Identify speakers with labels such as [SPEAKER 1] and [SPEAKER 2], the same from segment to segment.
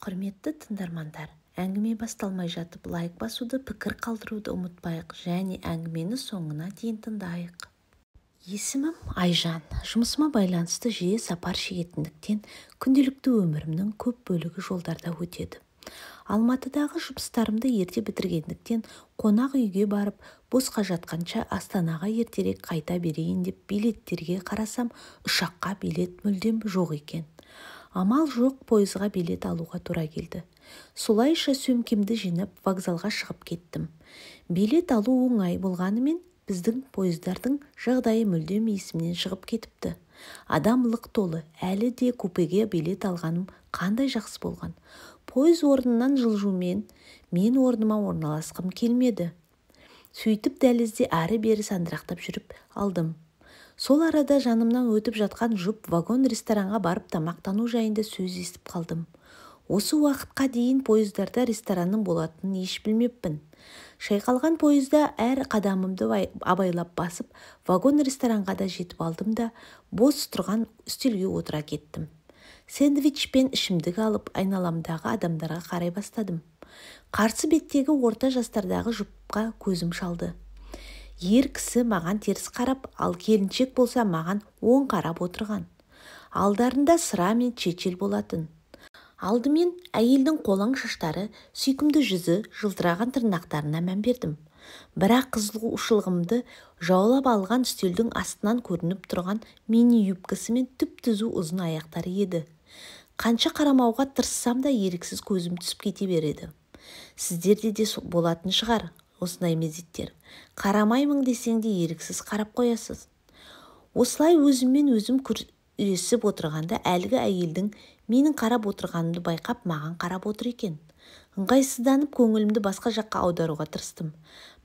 [SPEAKER 1] Құрметті тыңдармандар, әңгіме басталмай жатып лайк басуды, пікір қалдыруды ұмытпайық және әңгімені соңына дейін тыңдайық. Есімім Айжан. Жұмысыма байланысты жиі сапар шегетіндіктен күнделікті өмірімнің көп бөлігі жолдарда өтеді. Алматыдағы жұмыстарымды ерте бітіргендіктен қонақ үйге барып, босқа жатқанша Астанаға ертерек қайта берейін деп билеттерге қарасам, ұшаққа билет мүлдем жоқ екен. Амал жоқ, пойызға билет алуға тура келді. Солайша сөмкемді жинап вокзалға шығып кеттім. Билет алу оңай болғанымен, біздің пойыздардың жағдайы мүлдем есімнен шығып кетіпті. Адам лық толы, әлі де купеге билет алғаным қандай жақсы болған. Пойыз орнынан жылжумен мен орныма орналасқым келмеді. Сөйтіп дәлізде әрі-бері сандырақтап жүріп алдым. Сол арада жанымнан өтіп жатқан жұп вагон-ресторанға барып тамақтану жайында сөз естіп қалдым. Осы уақытқа дейін пойыздарда ресторанның болатынын еш білмеппін. Шайқалған пойызда әр қадамымды абайлап басып, вагон-ресторанға да жетіп алдым да, бос тұрған үстелге отыра кеттім. Сэндвич пен ішімдік алып, айналамдағы адамдарға қарай бастадым. Қарсы беттегі орта жастардағы жұпқа көзім шалды. Ер кісі маған теріс қарап, ал келіншек болса маған оң қарап отырған. Алдарында сыра мен чечил болатын. Алдымен әйелдің қолаң шаштары, сүйкімді жүзі, жылтыраған тырнақтарына мән бердім. Бірақ қызығушылығымды жаулап алған үстелдің астынан көрініп тұрған мини юбкасы мен түп-түзу ұзын аяқтары еді. Қанша қарамауға тырыссам да еріксіз көзім түсіп кете береді. Сіздерде де болатын шығар осындай мезеттер. Қарамаймын десең де еріксіз қарап қоясыз. Осылай өзіммен өзім күресіп отырғанда әлгі әйелдің менің қарап отырғанымды байқап маған қарап отыр екен. Ыңғайсызданып көңілімді басқа жаққа аударуға тырыстым.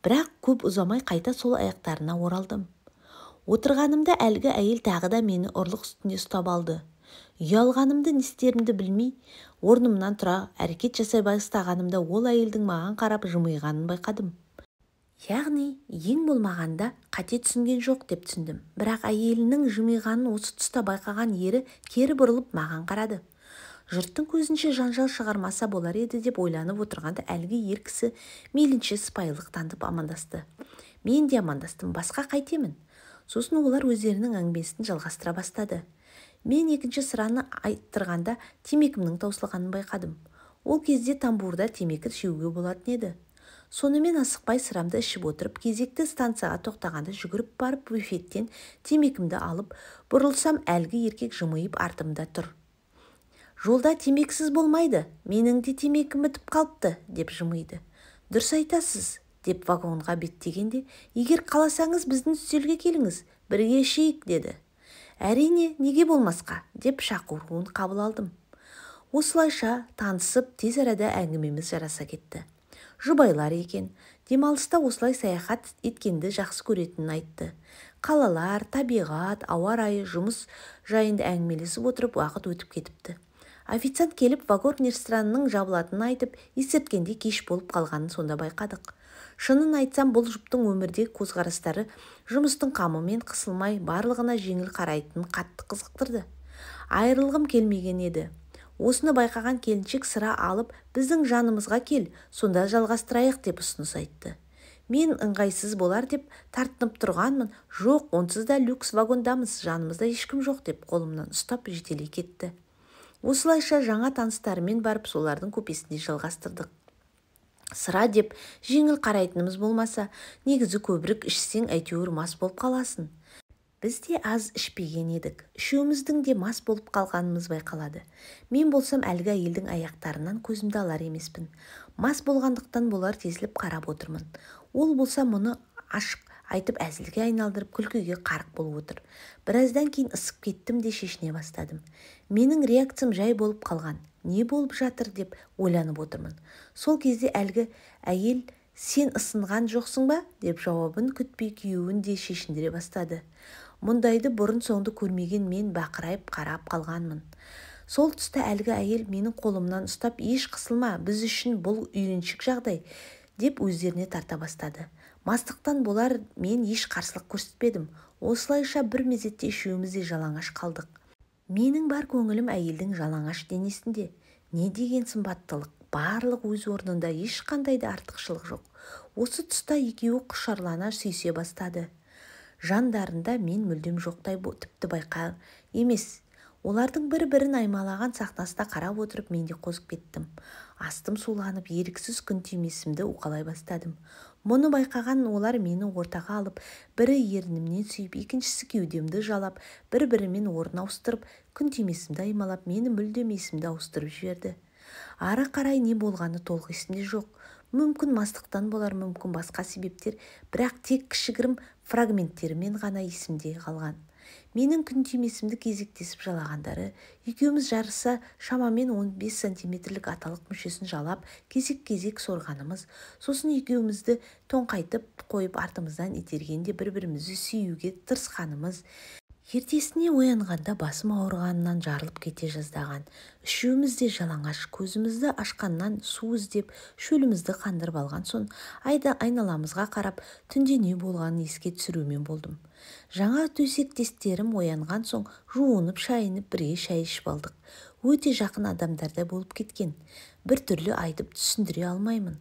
[SPEAKER 1] Бірақ көп ұзамай қайта сол аяқтарына оралдым. Отырғанымда әлгі әйел тағы да мені ұрлық үстінде ұстап алды. Ұялғанымды не істерімді білмей, орнымнан тұра әрекет жасай бастағанымда ол әйелдің маған қарап жымиғанын байқадым. Яғни, ең болмағанда қате түсінген жоқ деп түсіндім. Бірақ әйелінің жымиғанын осы тұста байқаған ері кері бұрылып маған қарады. Жұрттың көзінше жанжал шығармаса болар еді деп ойланып отырғанда әлгі ер кісі мейлінше сыпайылық танытып амандасты. Мен де амандастым, басқа қайтемін. Сосын олар өздерінің әңгімесін жалғастыра бастады. Мен екінші сыраны айттырғанда темекімнің таусылғанын байқадым. Ол кезде тамбурда темекі шегуге болатын еді. Сонымен асықпай сырамды ішіп отырып, кезекті станцияға тоқтағанда жүгіріп барып буфеттен темекімді алып, бұрылсам әлгі еркек жымиып артымда тұр. Жолда темексіз болмайды, менің де темекім бітіп қалыпты, деп жымиды. Дұрыс айтасыз, деп вагонға беттегенде, егер қаласаңыз біздің үстелге келіңіз, бірге ішейік, деді. Әрине, неге болмасқа, деп шақыруын қабыл алдым. Осылайша танысып, тез арада әңгімеміз жараса кетті. Жұбайлар екен, демалыста осылай саяхат еткенді жақсы көретінін айтты. Қалалар, табиғат, ауа райы, жұмыс жайында әңгімелесіп отырып уақыт өтіп кетіпті. Официант келіп вагон-ресторанның жабылатынын айтып, ескерткенде кеш болып қалғанын сонда байқадық. Шынын айтсам, бұл жұптың өмірдегі көзқарастары жұмыстың қамымен қысылмай барлығына жеңіл қарайтынын қатты қызықтырды. Айырылғым келмеген еді. Осыны байқаған келіншек сыра алып, біздің жанымызға кел, сонда жалғастырайық деп ұсыныс айтты. Мен ыңғайсыз болар деп тартынып тұрғанмын. Жоқ, онсыз да люкс вагондамыз, жанымызда ешкім жоқ деп қолымнан ұстап жетелей кетті. Осылайша жаңа таныстарымен барып солардың купесінде жалғастырдық. Сыра деп жеңіл қарайтынымыз болмаса, негізі көбірек ішсең әйтеуір мас болып қаласың. Біз де аз ішпеген едік. Үшеуміздің де мас болып қалғанымыз байқалады. Мен болсам әлгі әйелдің аяқтарынан көзімді алар емеспін. Мас болғандықтан болар тесіліп қарап отырмын. Ол болса мұны ашық айтып әзілге айналдырып күлкіге қарық болып отыр. Біраздан кейін ысып кеттім де шешіне бастадым. Менің реакциям жай болып қалған. Не болып жатыр деп ойланып отырмын. Сол кезде әлгі әйел сен ысынған жоқсың ба? Деп жауабын күтпей күйеуін де шешіндіре бастады. Мұндайды бұрын соңды көрмеген мен бақырайып қарап қалғанмын. Сол тұста әлгі әйел менің қолымнан ұстап, еш қысылма, біз үшін бұл үйреншік жағдай, деп өздеріне тарта бастады. Мастықтан болар, мен еш қарсылық көрсетпедім. Осылайша бір мезетте үшеуміз де жалаңаш қалдық. Менің бар көңілім әйелдің жалаңаш денесінде. Не деген сымбаттылық, барлық өз орнында, ешқандай да артықшылық жоқ. Осы тұста екеуі құшарлана сүйсе бастады. Жандарында мен мүлдем жоқтай тіпті байқа емес. Олардың бір-бірін аймалаған сахнасына қарап отырып мен де қозып кеттім. Астым суланып, еріксіз күн түймесімді уқалай бастадым. Мұны байқаған олар мені ортаға алып, бірі ернімнен сүйіп, екіншісі кеудемді жалап, бір-бірімен орын ауыстырып, күн түймесімді аймалап, мені мүлдем есімді ауыстырып жіберді. Ары қарай не болғаны толық есімде жоқ. Мүмкін мастықтан болар, мүмкін басқа себептер, бірақ тек кішігірім фрагменттерімен ғана есімде қалған. Менің күн түймесімді кезектесіп жалағандары, екеуміз жарыса шамамен 15 сантиметрлік аталық мүшесін жалап, кезек-кезек сорғанымыз, сосын екеумізді тоңқайтып қойып артымыздан itергенде бір-бірімізді сүюге тырысқанымыз. Ертесіне оянғанда басым ауырғанынан жарылып кете жаздаған. Үшеуміз де жалаңаш, көзімізді ашқаннан су іздеп, шөлімізді қандырып алған соң, айналамызға қарап, түнде не болғанын еске түсірумен болдым. Жаңа төсектестерім оянған соң, жуынып, шайынып, бірге шай ішіп алдық. Өте жақын адамдарда болып кеткен. Bir түрлі айтып түсіндіре алмаймын.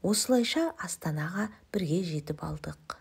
[SPEAKER 1] Осылайша Астанаға бірге жетіп алдық.